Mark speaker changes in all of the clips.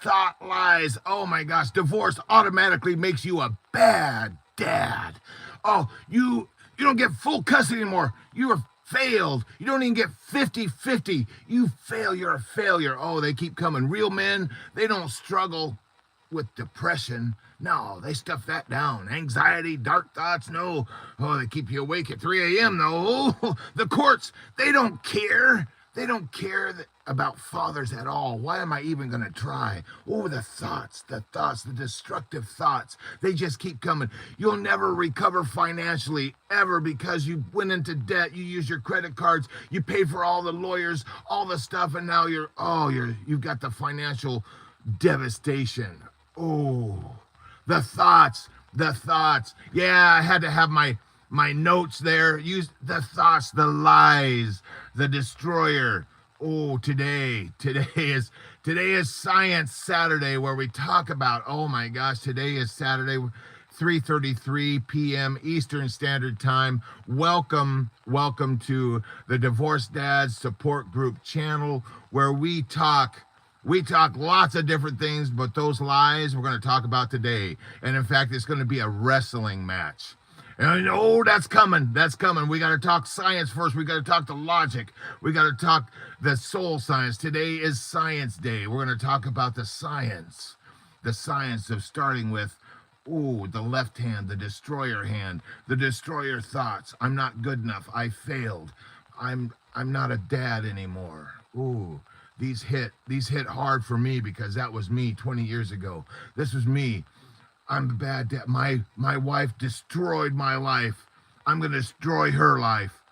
Speaker 1: thought lies. Oh my gosh, divorce automatically makes you a bad dad. Oh, you don't get full custody anymore. You are failed. You don't even get 50-50. You fail, you're a failure. Oh, they keep coming. Real men, they don't struggle with depression. No, they stuff that down. Anxiety, dark thoughts, no. Oh, they keep you awake at 3 a.m. though. Oh, the courts, they don't care. They don't care about fathers at all. Why am I even going to try? Oh, the destructive thoughts. They just keep coming. You'll never recover financially ever because you went into debt. You use your credit cards. You paid for all the lawyers, all the stuff, and now you've got the financial devastation. Oh, the thoughts. Yeah, I had to have my notes there. Use the thoughts, the lies, the destroyer. Oh, today is Science Saturday, where we talk about, oh my gosh, today is Saturday, 3:33 p.m. Eastern Standard Time. Welcome to the Divorced Dads Support Group channel, where we talk lots of different things, but those lies we're going to talk about today. And in fact, it's going to be a wrestling match. And that's coming. We got to talk science first. We got to talk the logic. We got to talk the soul science. Today is Science Day. We're going to talk about the science of starting with, the left hand, the destroyer thoughts. I'm not good enough. I failed. I'm not a dad anymore. These hit hard for me because that was me 20 years ago. This was me. I'm a bad dad. My wife destroyed my life. I'm going to destroy her life.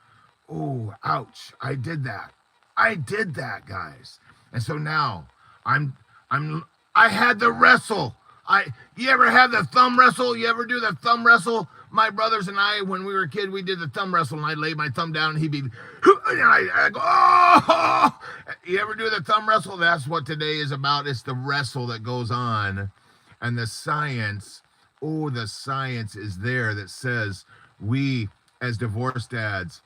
Speaker 1: Oh, ouch. I did that, guys. And so now I had the wrestle. You ever have the thumb wrestle? You ever do the thumb wrestle? My brothers and I, when we were a kid, we did the thumb wrestle, and I'd lay my thumb down, and he'd be, and I go, oh! You ever do the thumb wrestle? That's what today is about. It's the wrestle that goes on. And the science is there that says we, as divorced dads,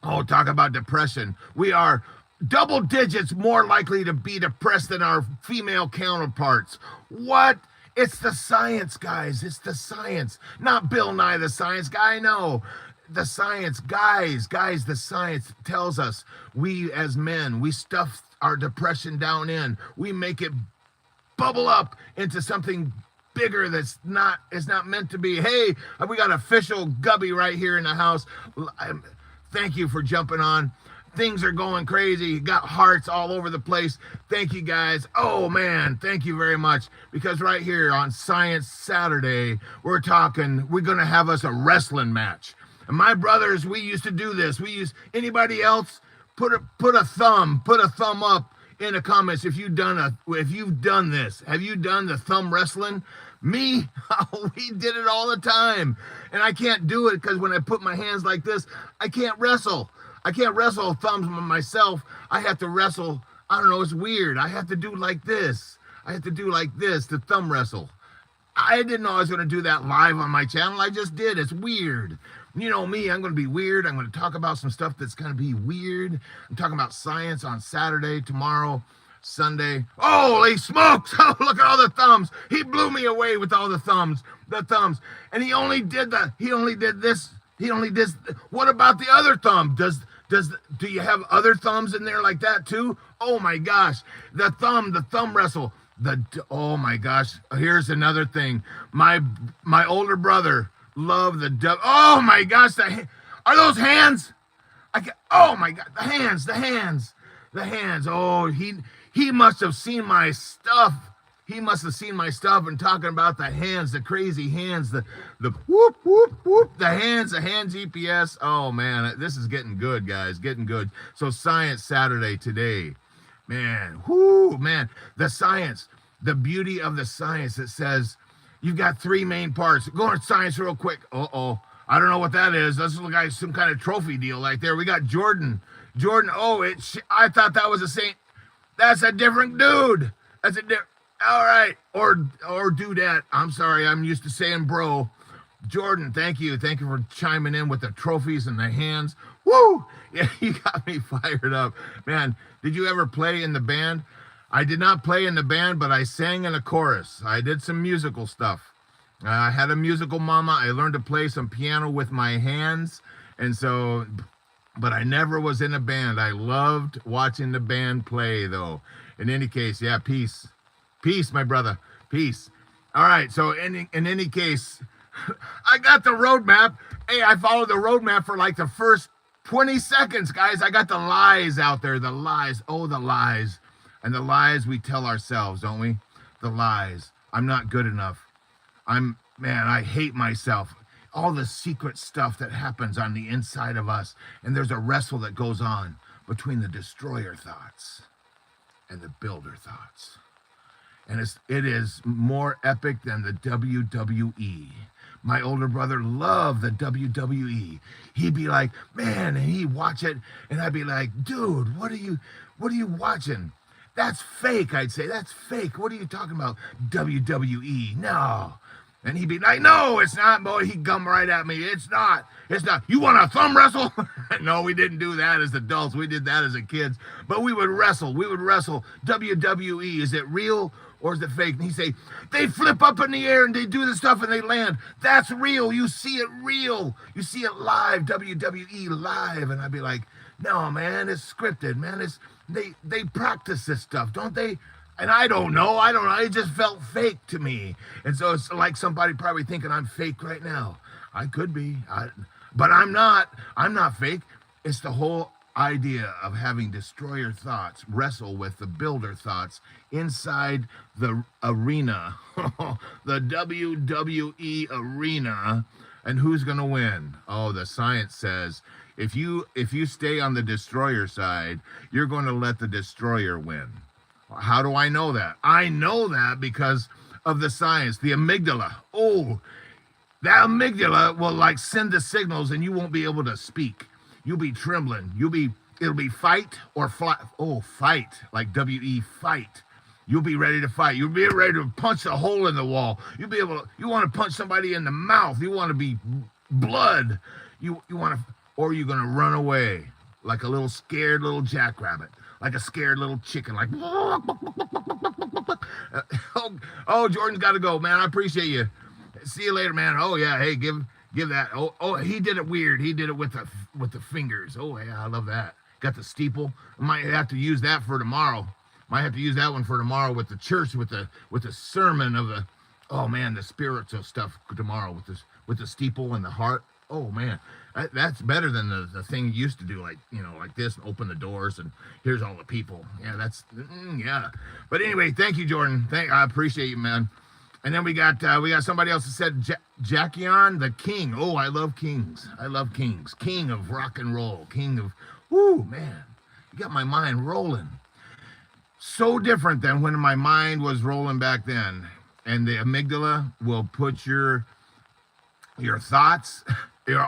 Speaker 1: talk about depression. We are double digits more likely to be depressed than our female counterparts. What? It's the science, guys. It's the science. Not Bill Nye the Science Guy. No. The science, guys, the science tells us we as men, we stuff our depression down in. We make it bubble up into something bigger that's not meant to be. Hey, we got official Gubby right here in the house. Thank you for jumping on. Things are going crazy. Got hearts all over the place. Thank you, guys. Oh man, thank you very much. Because right here on Science Saturday, we're gonna have us a wrestling match. And my brothers, we used to do this. Anybody else put a thumb up in the comments if you've done this. Have you done the thumb wrestling? Me, we did it all the time. And I can't do it because when I put my hands like this, I can't wrestle. I can't wrestle thumbs myself. I have to wrestle. I don't know. It's weird. I have to do like this. The thumb wrestle. I didn't know I was going to do that live on my channel. I just did. It's weird. You know me, I'm going to be weird. I'm going to talk about some stuff that's going to be weird. I'm talking about science on Saturday, tomorrow, Sunday. Holy smokes! Oh, look at all the thumbs. He blew me away with all the thumbs. And he only did this. What about the other thumb? Do you have other thumbs in there like that too? Oh my gosh. The thumb wrestle. Oh my gosh. Here's another thing. My older brother loved oh my gosh. Are those hands? Oh my God. The hands. Oh, he must have seen my stuff. And talking about the hands, the crazy hands, the whoop, whoop, whoop, the hand GPS. Oh man, this is getting good, guys, getting good. So Science Saturday today, man, the science, the beauty of the science that says you've got three main parts. Go on science real quick. I don't know what that is. This looks like some kind of trophy deal right there. We got Jordan. I thought that was a saint. That's a different dude. All right, or dudette. I'm sorry, I'm used to saying bro. Jordan, thank you for chiming in with the trophies and the hands. Woo! Yeah, you got me fired up, man. Did you ever play in the band? I did not play in the band, but I sang in a chorus. I did some musical stuff. I had a musical mama. I learned to play some piano with my hands. And so, but I never was in a band. I loved watching the band play, though. In any case, yeah, peace. Peace, my brother. Peace. All right, so in any case, I got the roadmap. Hey, I followed the roadmap for like the first 20 seconds, guys. I got the lies out there. The lies. Oh, the lies. And the lies we tell ourselves, don't we? The lies. I'm not good enough. Man, I hate myself. All the secret stuff that happens on the inside of us. And there's a wrestle that goes on between the destroyer thoughts and the builder thoughts. And it is more epic than the WWE. My older brother loved the WWE. He'd be like, man, and he'd watch it, and I'd be like, dude, what are you watching? That's fake, I'd say. That's fake. What are you talking about? WWE. No. And he'd be like, no, it's not, boy. He'd come right at me. It's not. It's not. You want to thumb wrestle? No, we didn't do that as adults. We did that as a kids. But we would wrestle. We would wrestle. WWE, is it real or is it fake? And he'd say, they flip up in the air and they do the stuff and they land. That's real. You see it real. You see it live. WWE live. And I'd be like, no, man, it's scripted, man. They practice this stuff, don't they? And I don't know. It just felt fake to me. And so it's like somebody probably thinking I'm fake right now. I could be, but I'm not. I'm not fake. It's the whole idea of having destroyer thoughts wrestle with the builder thoughts inside the arena, the WWE arena. And who's going to win? Oh, the science says if you stay on the destroyer side, you're going to let the destroyer win. How do I know that? I know that because of the science, the amygdala. Oh, that amygdala will like send the signals and you won't be able to speak. You'll be trembling. It'll be fight or flight. Oh, fight, like W-E, fight. You'll be ready to fight. You'll be ready to punch a hole in the wall. You want to punch somebody in the mouth. You want to be blood. You want to, or you're going to run away like a little scared little jackrabbit. Like a scared little chicken, like, oh, Jordan's got to go, man. I appreciate you. See you later, man. Oh yeah, hey, give that. Oh, he did it weird. He did it with the fingers. Oh yeah, I love that. Got the steeple. I might have to use that for tomorrow. Might have to use that one for tomorrow with the church, with the sermon of the. Oh man, the spiritual stuff tomorrow with the steeple and the heart. Oh man, that's better than the thing you used to do, like like this, and open the doors and here's all the people. Yeah, that's yeah. But anyway, thank you, Jordan. I appreciate you, man. And then we got somebody else that said Jackion the King. Oh, I love kings. I love kings. King of rock and roll. King of man, you got my mind rolling. So different than when my mind was rolling back then. And the amygdala will put your thoughts.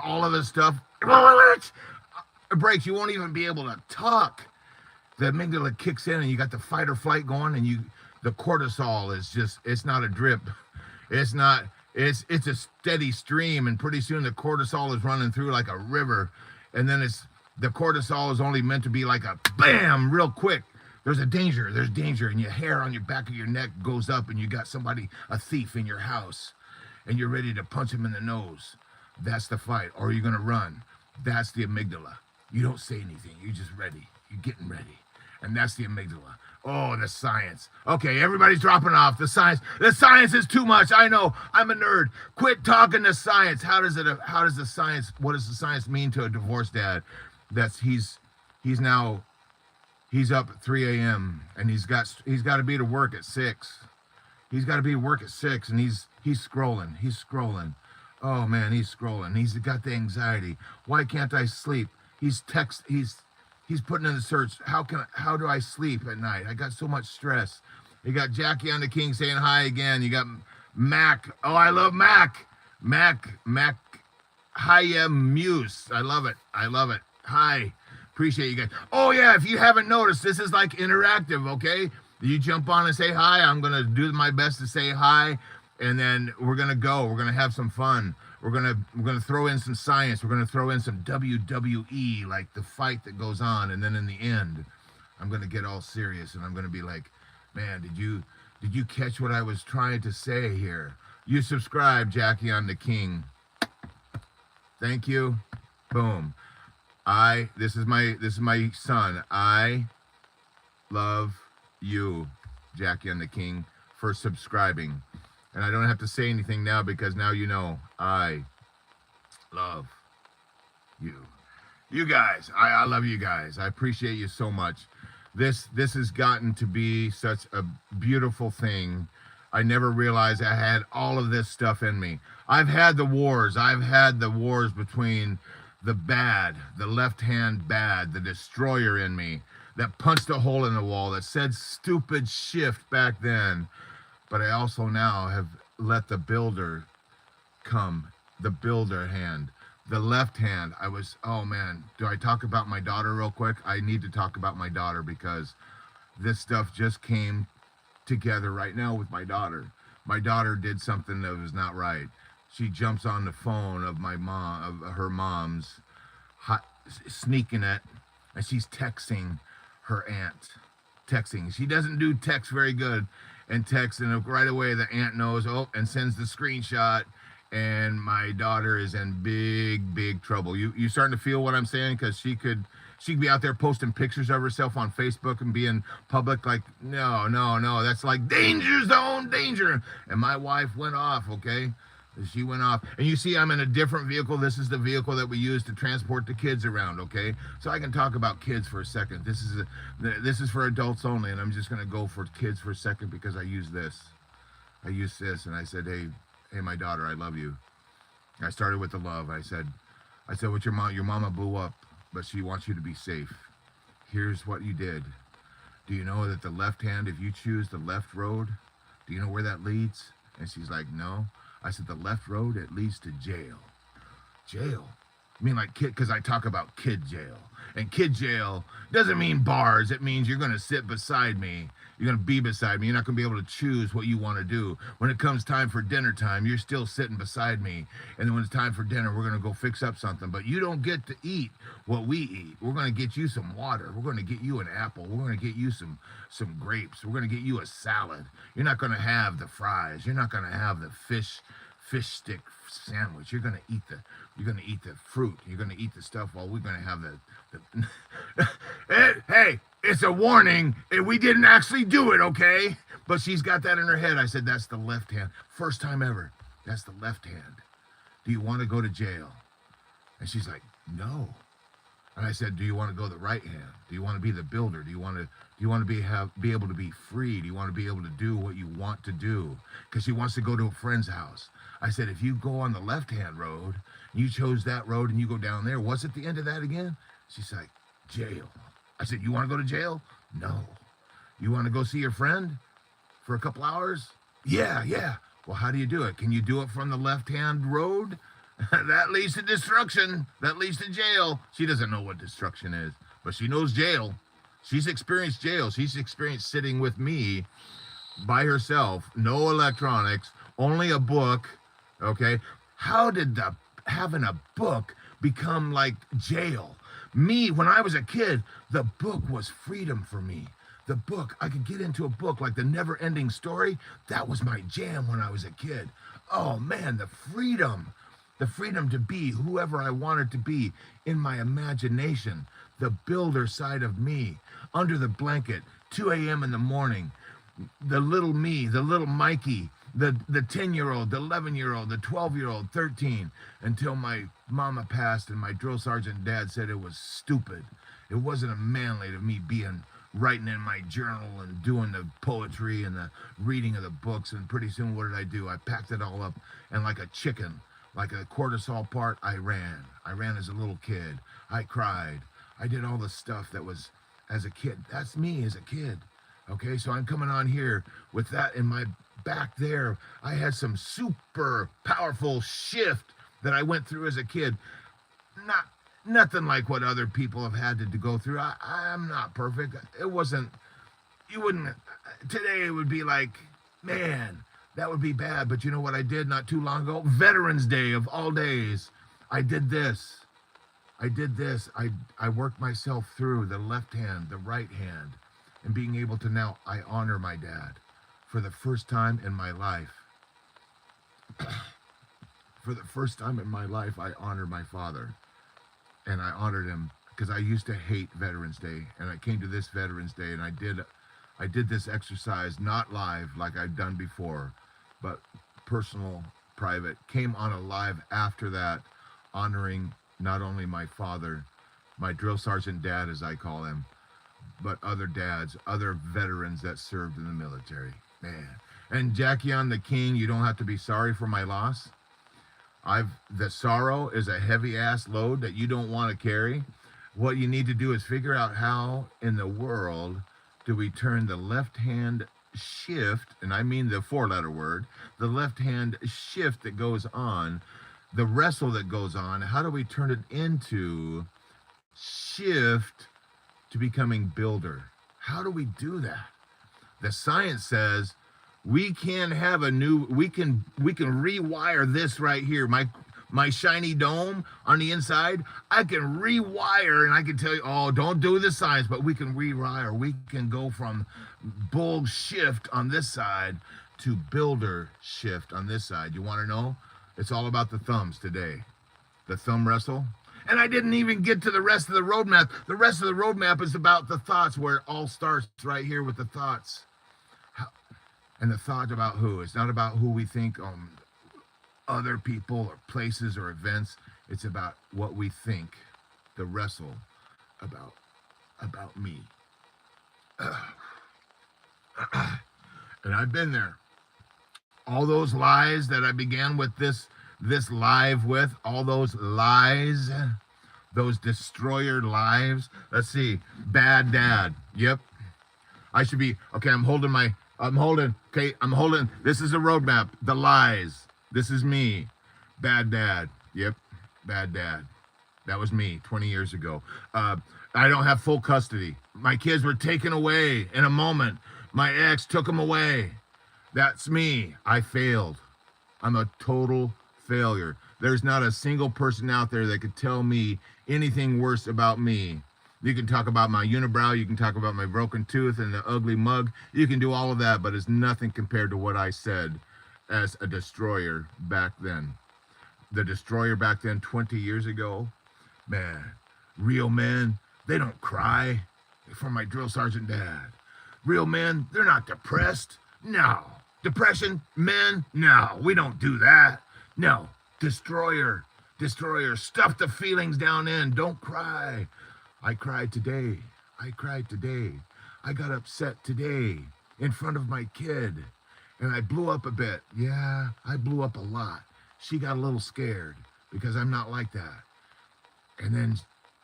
Speaker 1: All of this stuff, it breaks. You won't even be able to talk. The amygdala kicks in and you got the fight or flight going and the cortisol is just, it's not a drip. It's a steady stream. And pretty soon the cortisol is running through like a river. And then the cortisol is only meant to be like a bam, real quick. There's danger. And your hair on your back of your neck goes up and you got a thief in your house and you're ready to punch him in the nose. That's the fight. Or you're going to run. That's the amygdala. You don't say anything. You're just ready. You're getting ready. And that's the amygdala. Oh, the science. Okay, everybody's dropping off. The science is too much. I know. I'm a nerd. Quit talking the science. What does the science mean to a divorced dad? He's up at 3 a.m. and he's got to be to work at 6. He's got to be to work at 6 and he's scrolling. Oh man, he's scrolling. He's got the anxiety. Why can't I sleep? He's putting in the search. How do I sleep at night? I got so much stress. You got Jackie on the King saying hi again. You got Mac. Oh, I love Mac. Mac. Hiya Muse. I love it. Hi. Appreciate you guys. Oh yeah, if you haven't noticed, this is like interactive, okay? You jump on and say hi. I'm gonna do my best to say hi. And then we're going to have some fun. We're going to throw in some science. We're going to throw in some WWE, like the fight that goes on. And then in the end, I'm going to get all serious and I'm going to be like, Man, did you catch what I was trying to say here? You subscribe, Jackie on the King. Thank you. Boom. This is my son. I love you, Jackie on the King, for subscribing. And I don't have to say anything now because now you know I love you. You guys, I love you guys. I appreciate you so much. This has gotten to be such a beautiful thing. I never realized I had all of this stuff in me. I've had the wars. I've had the wars between the bad, the left-hand bad, the destroyer in me that punched a hole in the wall, that said stupid shift back then. But I also now have let the builder come, the builder hand. The left hand, oh man, do I talk about my daughter real quick? I need to talk about my daughter because this stuff just came together right now with my daughter. My daughter did something that was not right. She jumps on the phone of her mom's, sneaking it, and she's texting her aunt. Texting. She doesn't do text very good, and texts, and right away the aunt knows, and sends the screenshot. And my daughter is in big trouble. You starting to feel what I'm saying? Because she could be out there posting pictures of herself on Facebook and being public like, no, that's like danger zone, danger. And my wife went off, okay? She went off. And you see I'm in a different vehicle. This is the vehicle that we use to transport the kids around, okay? So I can talk about kids for a second. This is for adults only, and I'm just going to go for kids for a second because I use this. And I said, hey, my daughter, I love you. I started with the love. I said, what your mama blew up, but she wants you to be safe. Here's what you did. Do you know that the left hand, if you choose the left road, do you know where that leads? And she's like, no. I said, the left road, it leads to jail. Jail? I mean, like kid, because I talk about kid jail. And kid jail doesn't mean bars. It means you're going to sit beside me. You're going to be beside me. You're not going to be able to choose what you want to do. When it comes time for dinner time, you're still sitting beside me. And then when it's time for dinner, we're going to go fix up something. But you don't get to eat what we eat. We're going to get you some water. We're going to get you an apple. We're going to get you some grapes. We're going to get you a salad. You're not going to have the fries. You're not going to have the fish stick sandwich. You're going to eat the fruit. You're going to eat the stuff while we're going to have the hey, it's a warning. We didn't actually do it, okay? But she's got that in her head. I said, that's the left hand. First time ever. That's the left hand. Do you want to go to jail? And she's like, no. And I said, do you want to go the right hand? Do you want to be the builder? Do you want to be able to be free? Do you want to be able to do what you want to do? Because she wants to go to a friend's house. I said, if you go on the left-hand road, you chose that road and you go down there, what's at the end of that again? She's like, jail. I said, you want to go to jail? No. You want to go see your friend for a couple hours? Yeah. Well, how do you do it? Can you do it from the left-hand road? That leads to destruction. That leads to jail. She doesn't know what destruction is, but she knows jail. She's experienced jail. She's experienced sitting with me by herself, no electronics, only a book, okay? How did having a book become like jail? Me, when I was a kid, the book was freedom for me. The book, I could get into a book like The Never-Ending Story. That was my jam when I was a kid. Oh man, the freedom to be whoever I wanted to be in my imagination, the builder side of me, under the blanket, 2 a.m. in the morning, the little me, the little Mikey, the 10-year-old, the 11-year-old, the 12-year-old, 13, until my mama passed and my drill sergeant dad said it was stupid. It wasn't a manly to me writing in my journal and doing the poetry and the reading of the books. And pretty soon, what did I do? I packed it all up, and like a chicken, like a cortisol part, I ran. I ran as a little kid. I cried. I did all the stuff that was as a kid. That's me as a kid. Okay, so I'm coming on here with that in my back there. I had some super powerful shift that I went through as a kid. Nothing like what other people have had to go through. I'm not perfect. Today it would be like, man, that would be bad. But you know what I did not too long ago? Veterans Day of all days. I did this. I worked myself through the left hand, the right hand. and being able to now, I honor my dad. For the first time in my life, for the first time in my life, I honor my father. And I honored him because I used to hate Veterans Day. And I came to this Veterans Day and I did this exercise, not live like I've done before, but personal, private. Came on a live after that, honoring not only my father, my drill sergeant dad, as I call him, but other dads, other veterans that served in the military. Man. And Jackie on the King, you don't have to be sorry for my loss. The sorrow is a heavy ass load that you don't want to carry. What you need to do is figure out how in the world do we turn the left hand shift, and I mean the 4-letter word, the left hand shift that goes on, the wrestle that goes on, how do we turn it into shift to becoming builder? How do we do that? The science says we can have we can rewire this right here. My shiny dome on the inside, I can rewire, and I can tell you, oh, don't do the science, but we can rewire. We can go from bull shift on this side to builder shift on this side. You want to know? It's all about the thumbs today. The thumb wrestle. And I didn't even get to the rest of the roadmap. The rest of the roadmap is about the thoughts, where it all starts right here with the thoughts. And the thought about who? It's not about who we think other people or places or events. It's about what we think, the wrestle about me. And I've been there. All those lies that I began with this live with, all those lies, those destroyer lives. Let's see. Bad dad. Yep. I should be, okay, I'm holding. This is a roadmap. The lies. This is me. Bad dad. Yep. Bad dad. That was me 20 years ago. I don't have full custody. My kids were taken away in a moment. My ex took them away. That's me. I failed. I'm a total failure. There's not a single person out there that could tell me anything worse about me. You can talk about my unibrow, you can talk about my broken tooth and the ugly mug. You can do all of that, but it's nothing compared to what I said as a destroyer back then. The destroyer back then, 20 years ago, man, real men, they don't cry. From my drill sergeant dad. Real men, they're not depressed. No. Depression, men, no, we don't do that. No. Destroyer, stuff the feelings down in. Don't cry. I cried today. I got upset today in front of my kid. And I blew up a bit. Yeah, I blew up a lot. She got a little scared because I'm not like that. And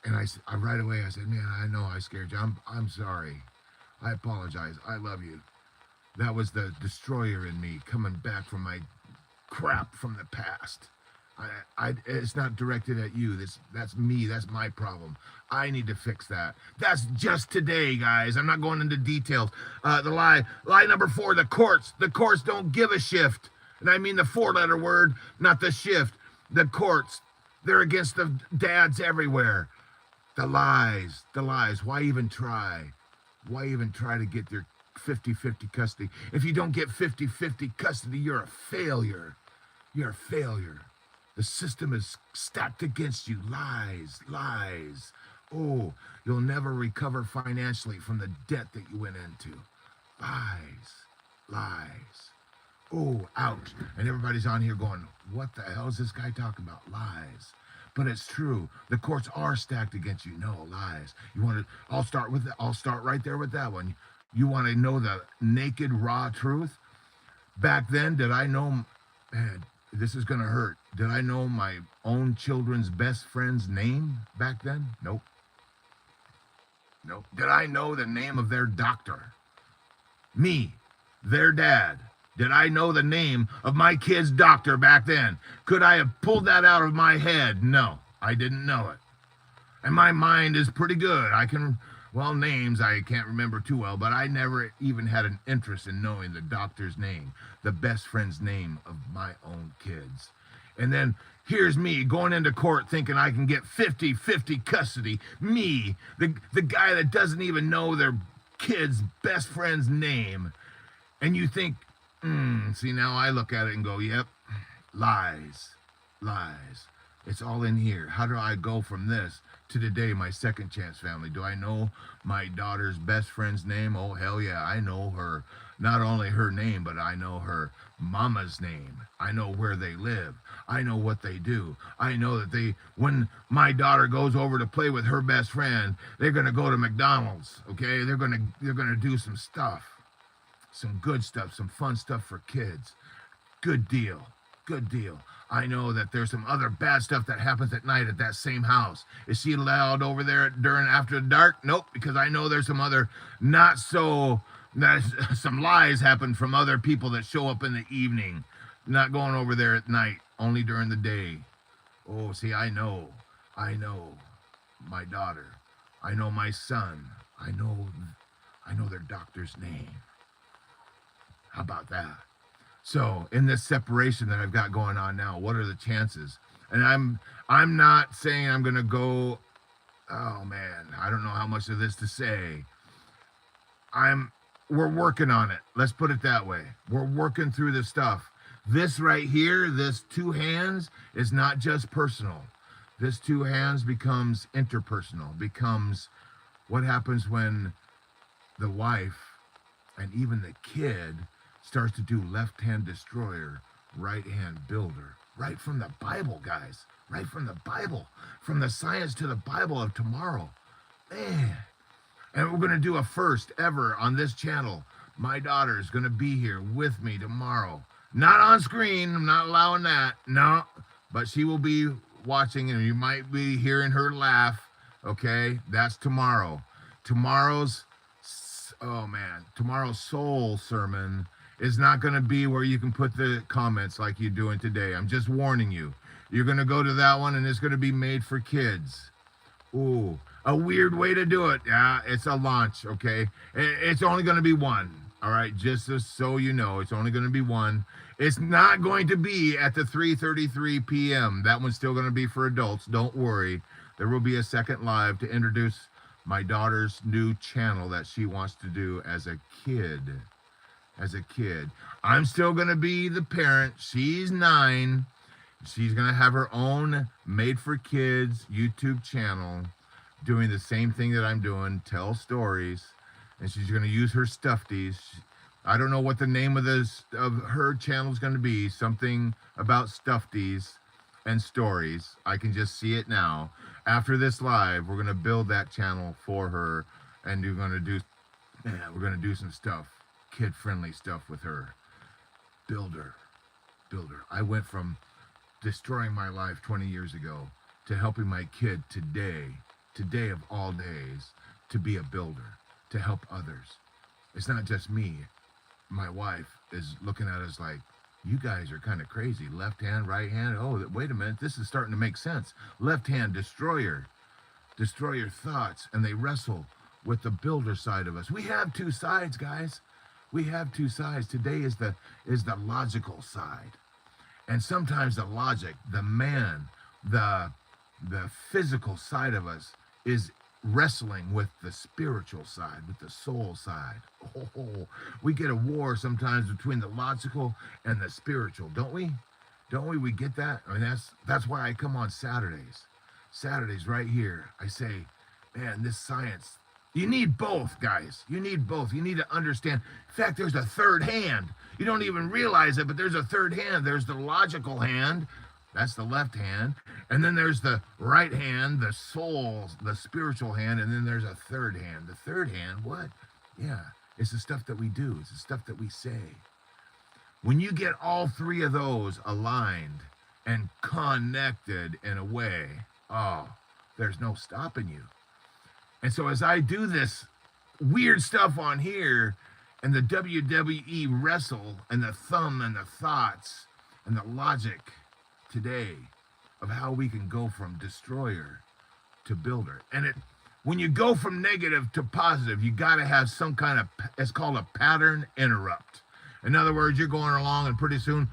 Speaker 1: I right away, I said, man, I know I scared you. I'm sorry. I apologize. I love you. That was the destroyer in me coming back from my crap from the past. It's not directed at you. That's me. That's my problem. I need to fix that. That's just today, guys. I'm not going into details. The lie number 4, the courts. The courts don't give a shift. And I mean the 4-letter word, not the shift. The courts, they're against the dads everywhere. The lies. Why even try? Why even try to get their 50-50 custody? If you don't get 50-50 custody, you're a failure. You're a failure. The system is stacked against you. Lies. Oh, you'll never recover financially from the debt that you went into. Lies. Oh, ouch. And everybody's on here going, what the hell is this guy talking about? Lies. But it's true. The courts are stacked against you. No, lies. I'll start right there with that one. You want to know the naked, raw truth? Back then, did I know, man, this is going to hurt. Did I know my own children's best friend's name back then? Nope. Did I know the name of their doctor? Me, their dad. Did I know the name of my kid's doctor back then? Could I have pulled that out of my head? No, I didn't know it. And my mind is pretty good. Names I can't remember too well, but I never even had an interest in knowing the doctor's name, the best friend's name of my own kids. And then here's me going into court thinking I can get 50-50 custody. Me, the guy that doesn't even know their kid's best friend's name, and you think, see, now I look at it and go, yep, lies, lies. It's all in here. How do I go from this to today, my second chance family? Do I know my daughter's best friend's name? Oh, hell yeah, I know her. Not only her name, but I know her mama's name. I know where they live. I know what they do. I know that when my daughter goes over to play with her best friend, they're gonna go to McDonald's. Okay, they're gonna do some stuff, some good stuff, some fun stuff for kids. Good deal. Good deal. I know that there's some other bad stuff that happens at night at that same house. Is she allowed over there after dark? Nope, because I know there's some other not so, some lies happen from other people that show up in the evening. Not going over there at night, only during the day. Oh, see, I know my daughter. I know my son. I know their doctor's name. How about that? So in this separation that I've got going on now, what are the chances? And I'm not saying I'm gonna go, oh man, I don't know how much of this to say. We're working on it. Let's put it that way. We're working through this stuff. This right here, this two hands, is not just personal. This two hands becomes interpersonal, becomes what happens when the wife and even the kid starts to do left-hand destroyer, right-hand builder. Right from the Bible, guys. Right from the Bible. From the science to the Bible of tomorrow. Man. And we're going to do a first ever on this channel. My daughter is going to be here with me tomorrow. Not on screen. I'm not allowing that. No. But she will be watching, and you might be hearing her laugh. Okay? That's tomorrow. Tomorrow's soul sermon is not going to be where you can put the comments like you're doing today. I'm just warning you. You're going to go to that one, and it's going to be made for kids. Ooh, a weird way to do it. Yeah, it's a launch, okay? It's only going to be one, all right? Just so you know, it's only going to be one. It's not going to be at the 3:33 p.m. That one's still going to be for adults. Don't worry. There will be a second live to introduce my daughter's new channel that she wants to do as a kid. I'm still going to be the parent. She's 9. She's going to have her own made for kids YouTube channel doing the same thing that I'm doing, tell stories, and she's going to use her stuffies. I don't know what the name of her channel is going to be, something about stuffies and stories. I can just see it now. After this live, we're going to build that channel for her, and we're going to do some stuff. Kid-friendly stuff with her. Builder. I went from destroying my life 20 years ago to helping my kid today of all days, to be a builder, to help others. It's not just me. My wife is looking at us like, you guys are kind of crazy. Left hand, right hand. Oh, wait a minute. This is starting to make sense. Left hand, destroyer thoughts, and they wrestle with the builder side of us. We have two sides, guys. We have two sides. Today is the logical side. And sometimes the logic, the man, the physical side of us is wrestling with the spiritual side, with the soul side. Oh, we get a war sometimes between the logical and the spiritual, don't we? Don't we? We get that? I mean, that's why I come on Saturdays. Saturdays right here. I say, man, this science, you need both, guys. You need both. You need to understand. In fact, there's a third hand. You don't even realize it, but there's a third hand. There's the logical hand. That's the left hand. And then there's the right hand, the soul, the spiritual hand. And then there's a third hand. The third hand, what? Yeah, it's the stuff that we do. It's the stuff that we say. When you get all three of those aligned and connected in a way, oh, there's no stopping you. And so as I do this weird stuff on here, and the WWE wrestle, and the thumb and the thoughts and the logic today of how we can go from destroyer to builder. And when you go from negative to positive, you got to have some kind of, it's called a pattern interrupt. In other words, you're going along and pretty soon,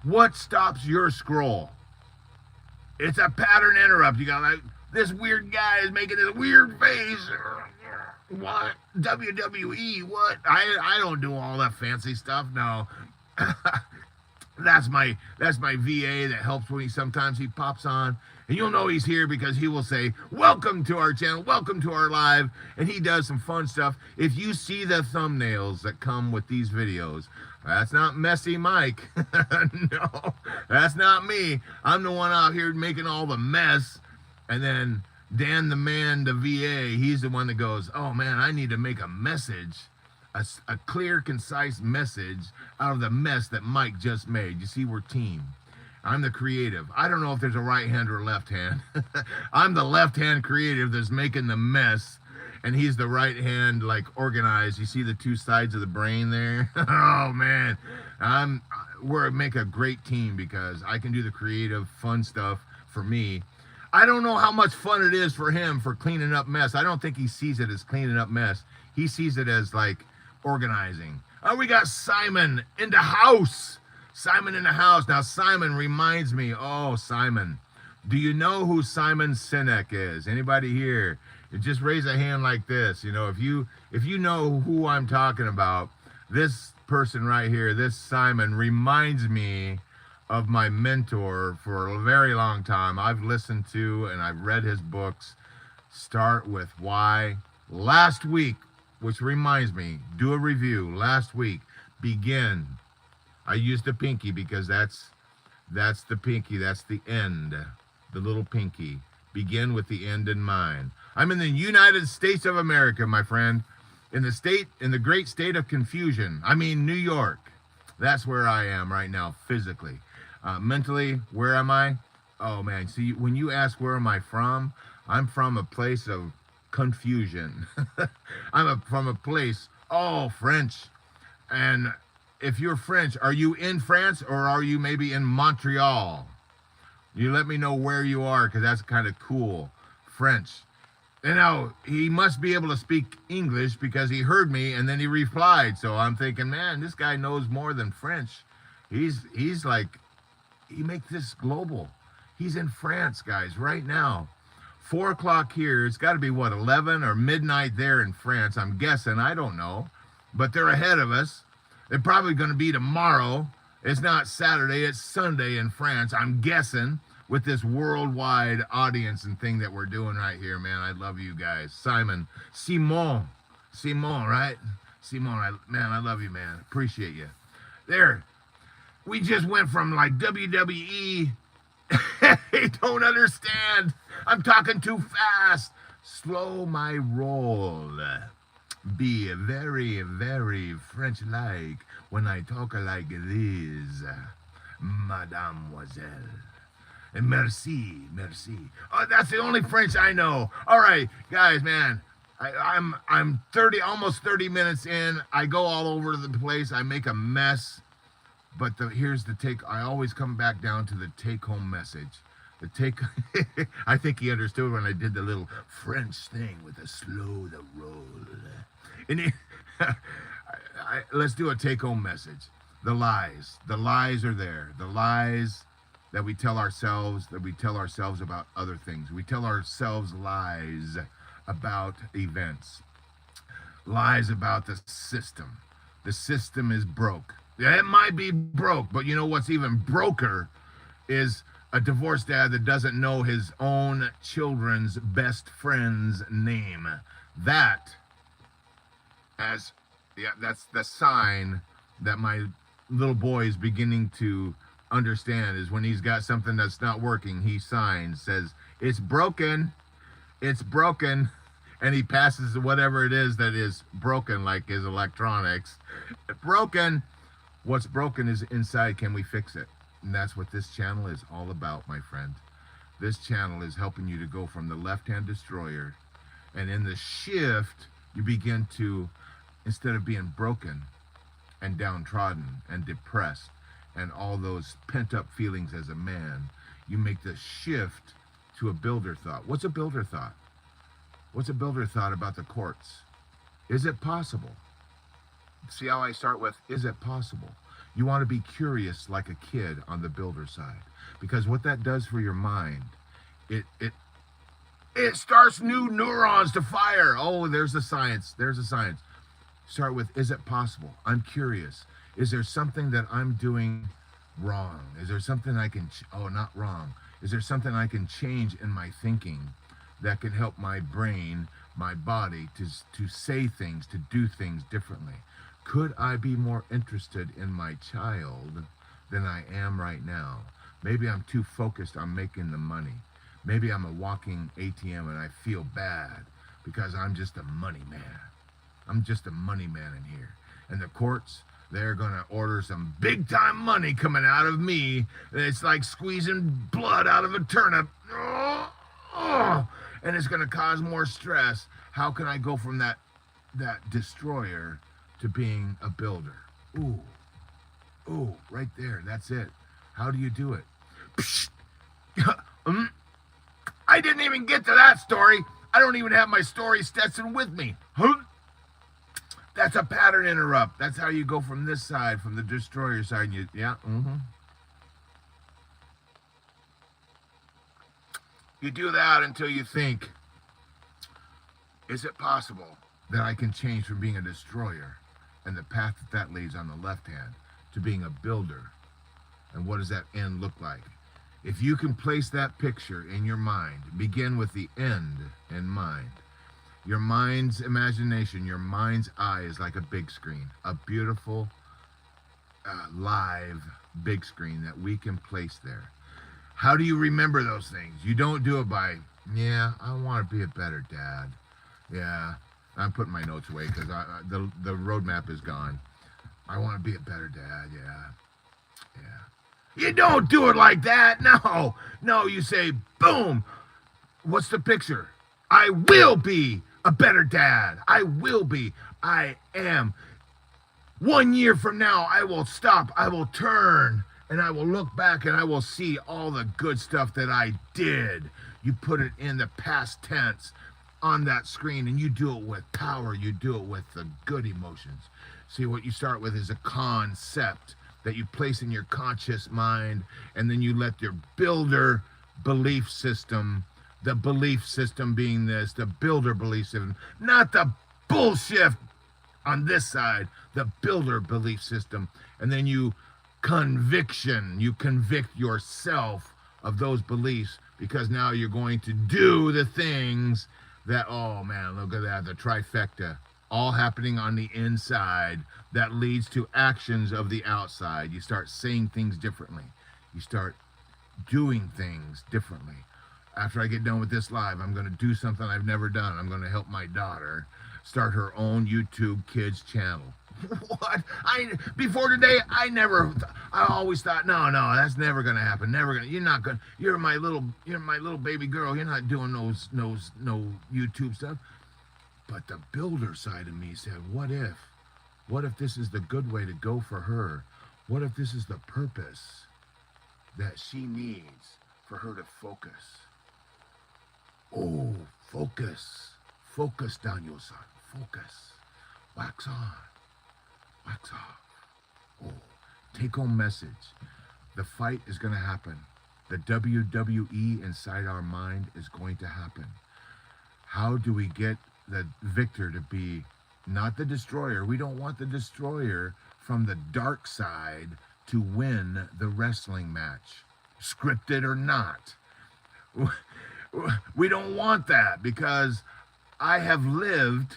Speaker 1: what stops your scroll? It's a pattern interrupt. You got like, this weird guy is making this weird face. What? WWE? What? I don't do all that fancy stuff. No. That's my VA that helps when sometimes he pops on. And you'll know he's here because he will say, "Welcome to our channel, welcome to our live," and he does some fun stuff. If you see the thumbnails that come with these videos, that's not Messy Mike. No, that's not me. I'm the one out here making all the mess. And then Dan the man, the VA, he's the one that goes, "Oh man, I need to make a message, a clear, concise message out of the mess that Mike just made." You see, we're team. I'm the creative. I don't know if there's a right hand or a left hand. I'm the left hand creative that's making the mess, and he's the right hand, like, organized. You see the two sides of the brain there? Oh man, we're make a great team because I can do the creative, fun stuff for me. I don't know how much fun it is for him for cleaning up mess. I don't think he sees it as cleaning up mess. He sees it as like organizing. Oh, we got Simon in the house. Simon in the house. Now, Simon reminds me. Oh, Simon. Do you know who Simon Sinek is? Anybody here? Just raise a hand like this. You know, if you know who I'm talking about, this person right here, this Simon, reminds me of my mentor for a very long time. I've listened to and I've read his books. Start with Why. Last week, which reminds me, do a review. Last week, Begin. I used the pinky because that's the pinky. That's the end, the little pinky. Begin with the end in mind. I'm in the United States of America, my friend. In the great state of confusion. I mean, New York. That's where I am right now, physically. Mentally, where am I? Oh man, see, when you ask where am I from, I'm from a place of confusion. From a place, French. And if you're French, are you in France or are you maybe in Montreal? You let me know where you are, because that's kind of cool. French. And now he must be able to speak English because he heard me and then he replied. So I'm thinking, man, this guy knows more than French. He's like, he makes this global. He's in France, guys, right now. 4 o'clock here. It's got to be, what, 11 or midnight there in France. I'm guessing. I don't know. But they're ahead of us. They're probably going to be tomorrow. It's not Saturday. It's Sunday in France, I'm guessing, with this worldwide audience and thing that we're doing right here, man. I love you guys. Simon. Simon, right? Simon, man, I love you, man. Appreciate you. There. We just went from like WWE. They don't understand. I'm talking too fast. Slow my roll. Be very, very French-like when I talk like this, mademoiselle. And merci. Oh, that's the only French I know. All right, guys, man. I'm almost 30 minutes in. I go all over the place. I make a mess. But here's the take. I always come back down to the take-home message. I think he understood when I did the little French thing with the slow the roll. And let's do a take-home message. The lies are there. The lies that we tell ourselves, about other things. We tell ourselves lies about events. Lies about the system. The system is broke. Yeah, it might be broke, but you know what's even broker is a divorced dad that doesn't know his own children's best friend's name. That's the sign that my little boy is beginning to understand, is when he's got something that's not working, he signs, says, it's broken, and he passes whatever it is that is broken, like his electronics. Broken. What's broken is inside. Can we fix it? And that's what this channel is all about, my friend. This channel is helping you to go from the left-hand destroyer, and in the shift, you begin to, instead of being broken and downtrodden and depressed and all those pent-up feelings as a man, you make the shift to a builder thought. What's a builder thought? What's a builder thought about the courts? Is it possible? See how I start with, is it possible? You want to be curious like a kid on the builder side, because what that does for your mind, it It starts new neurons to fire. Oh, there's the science. There's the science. Start with, is it possible? I'm curious. Is there something that I'm doing wrong? Is there something I can, not wrong. Is there something I can change in my thinking that can help my brain, my body to say things, to do things differently? Could I be more interested in my child than I am right now? Maybe I'm too focused on making the money. Maybe I'm a walking ATM and I feel bad because I'm just a money man. I'm just a money man in here. And the courts, they're going to order some big time money coming out of me. It's like squeezing blood out of a turnip. And it's going to cause more stress. How can I go from that destroyer to being a builder? Ooh, right there. That's it. How do you do it? I didn't even get to that story. I don't even have my story Stetson with me. That's a pattern interrupt. That's how you go from this side, from the destroyer side. You do that until you think, is it possible that I can change from being a destroyer and the path that leads on the left hand to being a builder? And what does that end look like? If you can place that picture in your mind, begin with the end in mind. Your mind's imagination, your mind's eye is like a big screen, a beautiful, live big screen that we can place there. How do you remember those things? You don't do it by, I want to be a better dad. Yeah, I'm putting my notes away because the roadmap is gone. I want to be a better dad, yeah. You don't do it like that. No, you say, boom. What's the picture? I will be a better dad. I will be. I am. 1 year from now, I will stop. I will turn and I will look back and I will see all the good stuff that I did. You put it in the past tense on that screen and you do it with power. You do it with the good emotions. See, what you start with is a concept that you place in your conscious mind, and then you let your builder belief system, the belief system being this, the builder belief system, not the bullshit on this side, the builder belief system, and then you convict yourself of those beliefs, because now you're going to do the things that, oh man, look at that, the trifecta, all happening on the inside that leads to actions of the outside. You start saying things differently. You start doing things differently. After I get done with this live, I'm going to do something I've never done. I'm going to help my daughter start her own YouTube kids channel. What? Before today, I always thought, no, that's never going to happen. Never going to. You're my little baby girl. You're not doing no YouTube stuff. But the builder side of me said, what if? What if this is the good way to go for her? What if this is the purpose that she needs for her to focus? Oh, focus. Focus, Daniel-san. Focus. Wax on. Wax off. Oh, take home message. The fight is going to happen. The WWE inside our mind is going to happen. How do we get the victor to be not the destroyer? We don't want the destroyer from the dark side to win the wrestling match, scripted or not. We don't want that, because I have lived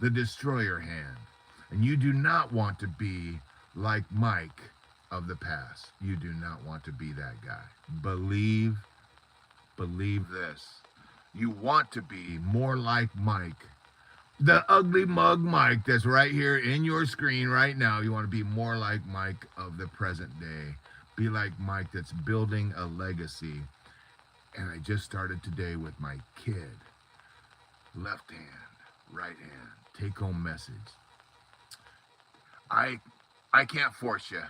Speaker 1: the destroyer hand. And you do not want to be like Mike of the past. You do not want to be that guy. Believe this. You want to be more like Mike, the ugly mug Mike that's right here in your screen right now. You want to be more like Mike of the present day. Be like Mike that's building a legacy. And I just started today with my kid. Left hand, right hand, take home message. I can't force you.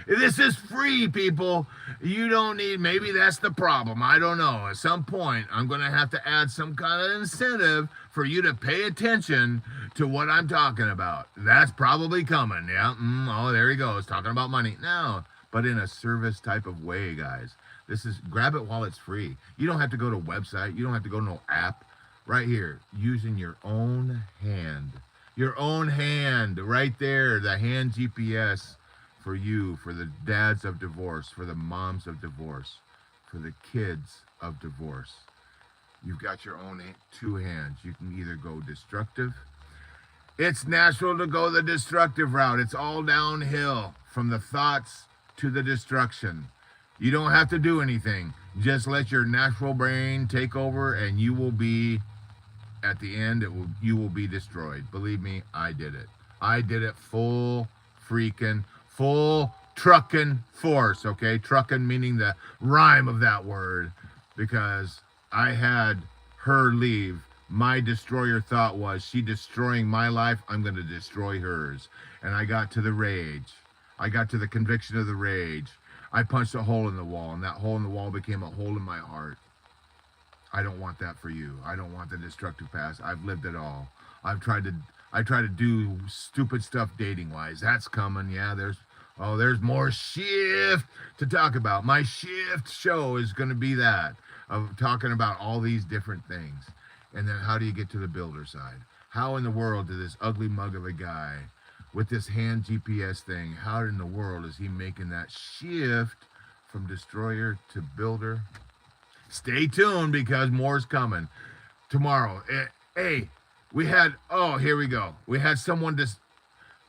Speaker 1: This is free, people. You don't need, maybe that's the problem. I don't know. At some point, I'm going to have to add some kind of incentive for you to pay attention to what I'm talking about. That's probably coming. Yeah. Oh, there he goes. Talking about money. No, but in a service type of way, guys. This is grab it while it's free. You don't have to go to a website. You don't have to go to no app. Right here, using your own hand. Your own hand, right there, the hand GPS for you, for the dads of divorce, for the moms of divorce, for the kids of divorce. You've got your own two hands. You can either go destructive. It's natural to go the destructive route. It's all downhill from the thoughts to the destruction. You don't have to do anything. Just let your natural brain take over, and you will be, at the end, you will be destroyed. Believe me, I did it. I did it full trucking force, okay? Trucking meaning the rhyme of that word, because I had her leave. My destroyer thought was, she destroying my life, I'm going to destroy hers. And I got to the rage. I got to the conviction of the rage. I punched a hole in the wall, and that hole in the wall became a hole in my heart. I don't want that for you. I don't want the destructive past. I've lived it all. I try to do stupid stuff dating wise. That's coming. Yeah, there's more shift to talk about. My shift show is going to be that, of talking about all these different things. And then how do you get to the builder side? How in the world did this ugly mug of a guy with this hand GPS thing, how in the world is he making that shift from destroyer to builder? Stay tuned, because more's coming tomorrow. Hey, here we go. We had someone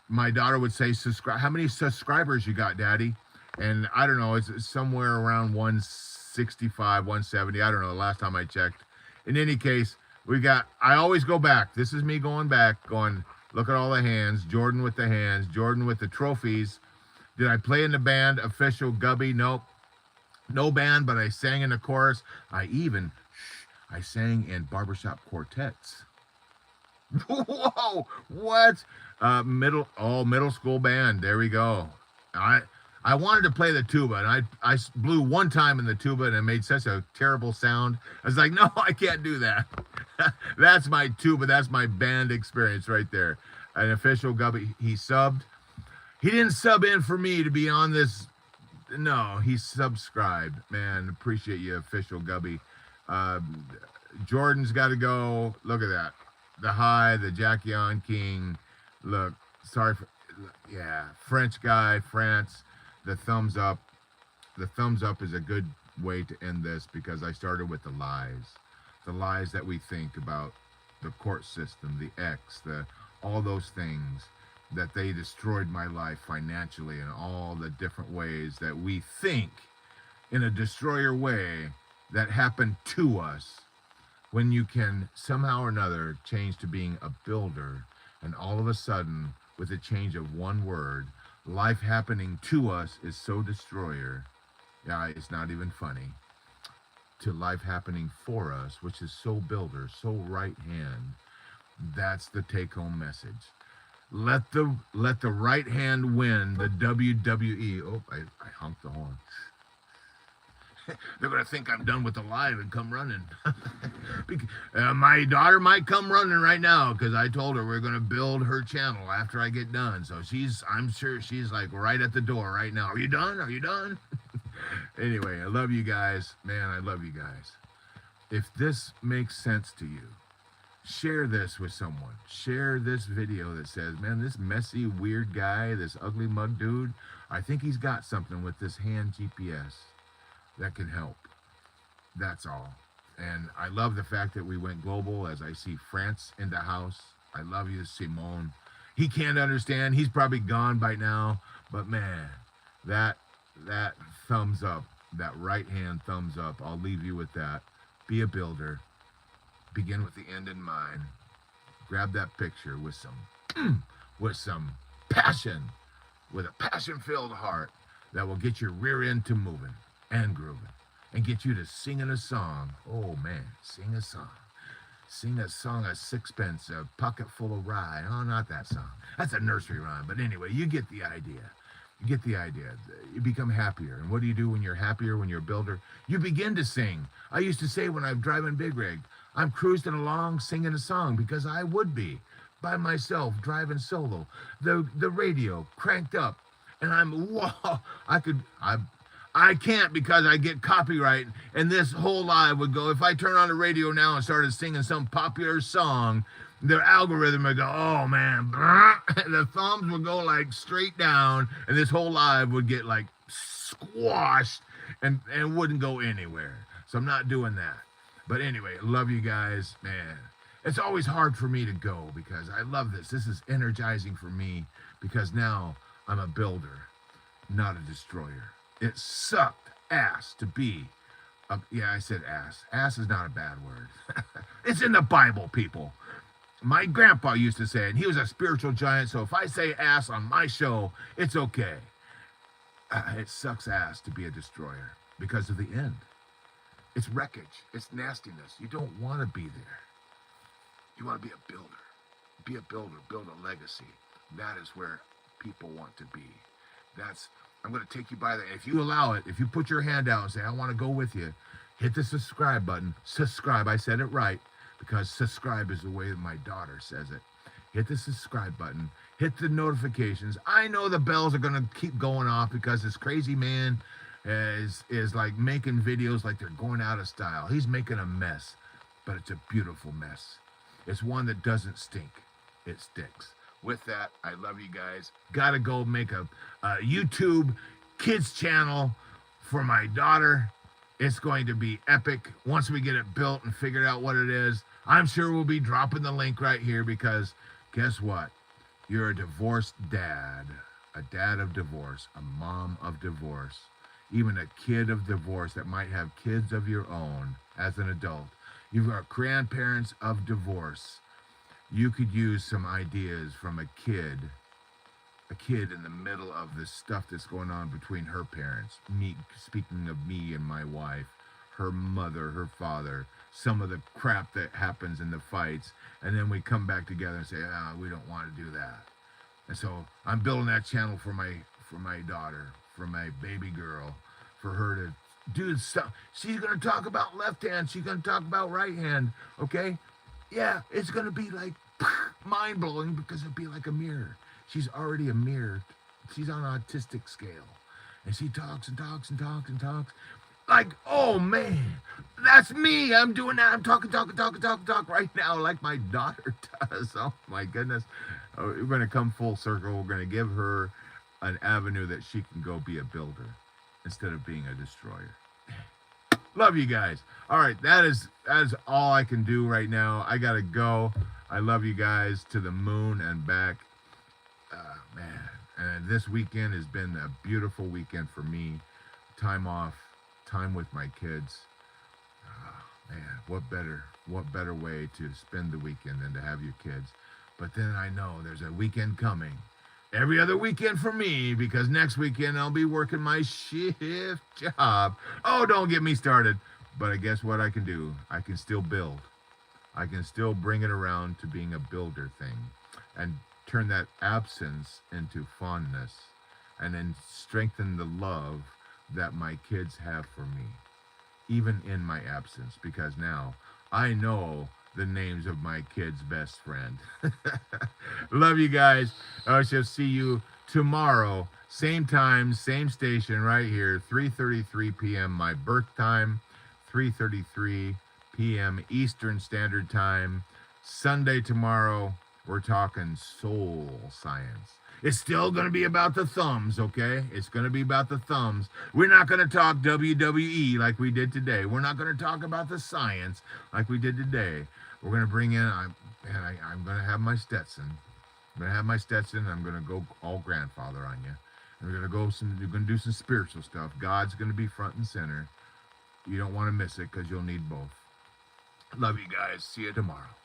Speaker 1: my daughter would say, subscribe. How many subscribers you got, Daddy? And I don't know, it's somewhere around 165, 170. I don't know, the last time I checked. In any case, I always go back. This is me going back, look at all the hands. Jordan with the hands. Jordan with the trophies. Did I play in the band? Official Gubby? Nope. No band, but I sang in the chorus. I sang in barbershop quartets. Whoa, what? Middle school band. There we go. I wanted to play the tuba, and I blew one time in the tuba, and it made such a terrible sound. I was like, no, I can't do that. That's my tuba. That's my band experience right there. An official Gubby. He subbed. He didn't sub in for me to be on this. No, he subscribed. Man, appreciate you, official Gubby. Jordan's got to go. Look at that. The Jackie on King. Look, French guy, France. The thumbs up. The thumbs up is a good way to end this, because I started with the lies that we think about the court system, the ex, all those things, that they destroyed my life financially, and all the different ways that we think in a destroyer way that happened to us, when you can somehow or another change to being a builder, and all of a sudden, with a change of one word, life happening to us is so destroyer. Yeah, it's not even funny. To life happening for us, which is so builder, so right hand. That's the take-home message. Let the right hand win the WWE. Oh, I honked the horn. They're going to think I'm done with the live and come running. My daughter might come running right now, because I told her we're going to build her channel after I get done. So I'm sure she's like right at the door right now. Are you done? Are you done? Anyway, I love you guys. Man, I love you guys. If this makes sense to you, share this with someone. Share this video that says, man, this messy, weird guy, this ugly mug dude, I think he's got something with this hand GPS that can help. That's all. And I love the fact that we went global, as I see France in the house. I love you, Simone. He can't understand. He's probably gone by now. But man, that thumbs up, that right hand thumbs up, I'll leave you with that. Be a builder. Begin with the end in mind. Grab that picture with some passion, with a passion-filled heart that will get your rear end to moving and grooving, and get you to singing a song. Oh man, sing a song. Sing a song, a sixpence, a pocket full of rye. Oh, not that song. That's a nursery rhyme. But anyway, you get the idea. You get the idea. You become happier. And what do you do when you're happier, when you're a builder? You begin to sing. I used to say when I'm driving big rig, I'm cruising along singing a song, because I would be by myself driving solo. The radio cranked up. And whoa, I can't because I get copyright. And this whole live would go, if I turn on the radio now and started singing some popular song, their algorithm would go, oh man, and the thumbs would go like straight down, and this whole live would get like squashed and wouldn't go anywhere. So I'm not doing that. But anyway, love you guys, man. It's always hard for me to go because I love this. This is energizing for me because now I'm a builder, not a destroyer. It sucked ass to be yeah, I said ass. Ass is not a bad word. It's in the Bible, people. My grandpa used to say it, and he was a spiritual giant, so if I say ass on my show, it's okay. It sucks ass to be a destroyer because of the end. It's wreckage. It's nastiness. You don't want to be there. You want to be a builder. Be a builder. Build a legacy. That is where people want to be. I'm going to take you by that. If you allow it, if you put your hand out and say, I want to go with you, hit the subscribe button. Subscribe. I said it right because subscribe is the way that my daughter says it. Hit the subscribe button. Hit the notifications. I know the bells are going to keep going off because this crazy man is like making videos like they're going out of style. He's making a mess, but it's a beautiful mess. It's one that doesn't stink. It sticks. With that, I love you guys. Gotta go make a YouTube kids channel for my daughter. It's going to be epic once we get it built and figured out what it is. I'm sure we'll be dropping the link right here because guess what? You're a divorced dad, a dad of divorce, a mom of divorce, even a kid of divorce that might have kids of your own as an adult. You've got grandparents of divorce. You could use some ideas from a kid in the middle of this stuff that's going on between her parents. Me, speaking of me and my wife, her mother, her father, some of the crap that happens in the fights, and then we come back together and say, we don't want to do that. And so I'm building that channel for my daughter, for my baby girl, for her to do stuff. She's going to talk about left hand. She's going to talk about right hand. Okay? Yeah, it's going to be like mind-blowing because it'll be like a mirror. She's already a mirror. She's on an autistic scale. And she talks and talks and talks and talks. Like, oh, man, that's me. I'm doing that. I'm talking right now like my daughter does. Oh, my goodness. We're going to come full circle. We're going to give her an avenue that she can go be a builder instead of being a destroyer. Love you guys. All right, that is all I can do right now. I got to go. I love you guys to the moon and back. Man, and this weekend has been a beautiful weekend for me. Time off, time with my kids. Man, what better way to spend the weekend than to have your kids? But then I know there's a weekend coming. Every other weekend for me, because next weekend I'll be working my shift job. Oh, don't get me started. But I guess what I can do? I can still build. I can still bring it around to being a builder thing and turn that absence into fondness and then strengthen the love that my kids have for me, even in my absence, because now I know the names of my kid's best friend. Love you guys. I shall see you tomorrow, same time, same station right here, 3:33 p.m. my birth time, 3:33 p.m. Eastern Standard Time. Sunday tomorrow, we're talking soul science. It's still going to be about the thumbs, okay? It's going to be about the thumbs. We're not going to talk WWE like we did today. We're not going to talk about the science like we did today. We're going to bring in, I'm going to have my Stetson. I'm going to have my Stetson. I'm going to go all grandfather on you. And we're going to do some spiritual stuff. God's going to be front and center. You don't want to miss it because you'll need both. Love you guys. See you tomorrow.